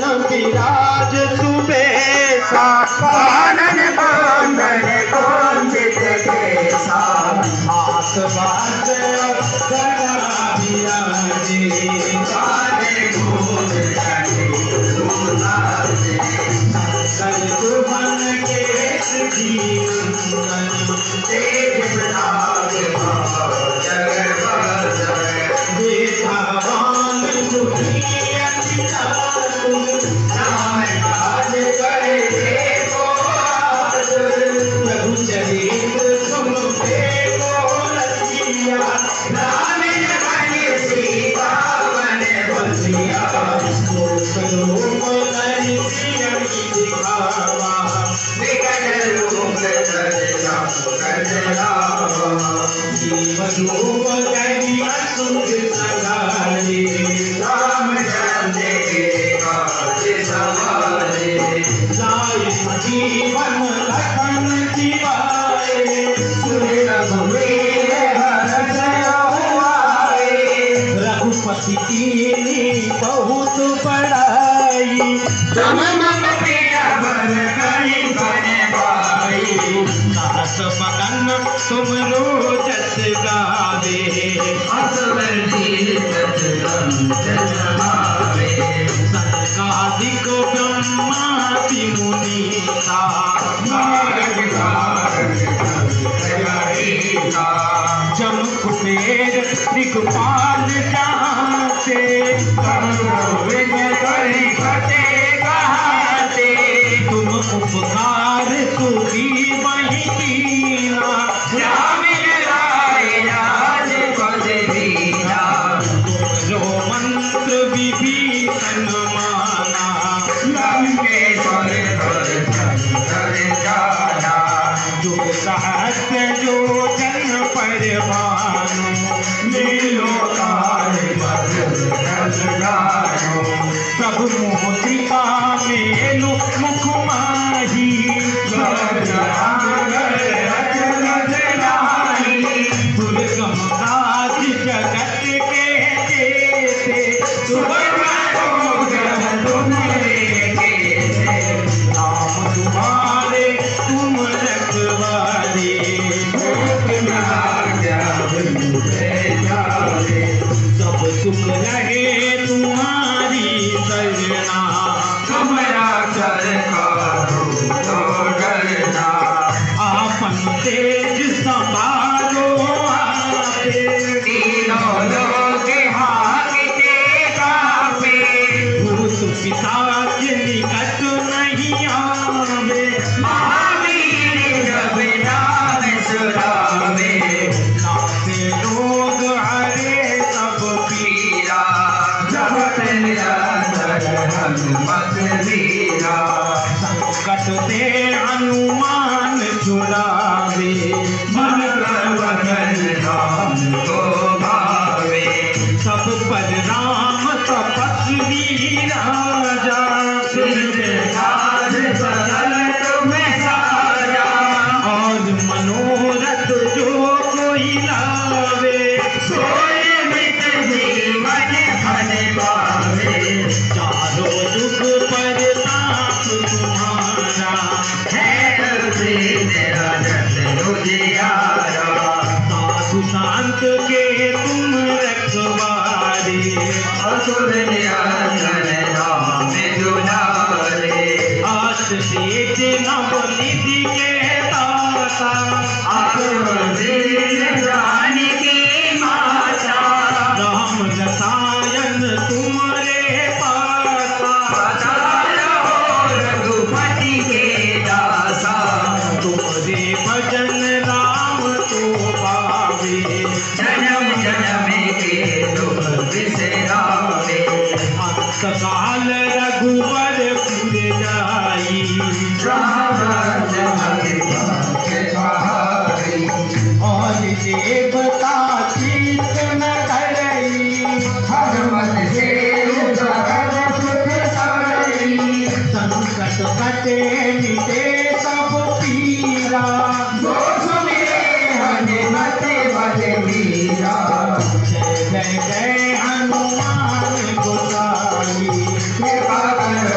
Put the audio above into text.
विराज सुबेसा कानन बांधन कुंजित केसा हाथ बाजे गला विराजे सारे भूल जाने सुनाते सर्वभुवन के जीवन तेज प्रताप जगत बेतावान दुखी अतिचातुर नाम काज करे देखो प्रभु चरित्र तुम देखो रसिया राम बने सीता बने बसिया लोक नरिसिया की दिखावा विकट रूप सजला जीव रूप करी असुर सगारे राम चंद्र के काज सवारे लाए जीवन लखन जीवाए रघुवीर हर्ष आए रघुपति की बहुत बड़ाई तम मम प्रिय बर कई बन पाई सहस बदन तुम रोजस गावे असवर जीत जमावे संकादिक ब्रह्मादि मुनीसा जम कुबेर दिगपाल जाते तुम उपकार तुरी वही कीना जो मंत्र विभीषण माना जो सहस्र जो जन पर भानु प्रभु मोत्रिका मेलु मुख माही दुर्गम राज जगत के जेते नाम तुम्हारे तुम रखवारे सब सुख रहे तुम्हारी सरना आपन तेज संभालो आपे भूत पिशाच निकट नहीं आवे नासे रोग हरे सब पीरा संकट से हनुमान छुड़ावे सब पर राम तपस्वी राजा और मनोरथ जो कोई लावे चारों युग पर ताप तुम्हारा साधु शांत के तुम रखवारे आस तेज नवनिधि के दाता राम रसायन तुम्हारे पासा रघुपति के दासा तुम्हारे भजन राम तो पावे जन्म जन्म के दुख बिसरावे अंत काल रघुवर पुर जाई और देवता चित न करई संकट कटे मिटे सब पीरा जय जय जय हनुमान गोसाई कृपा करो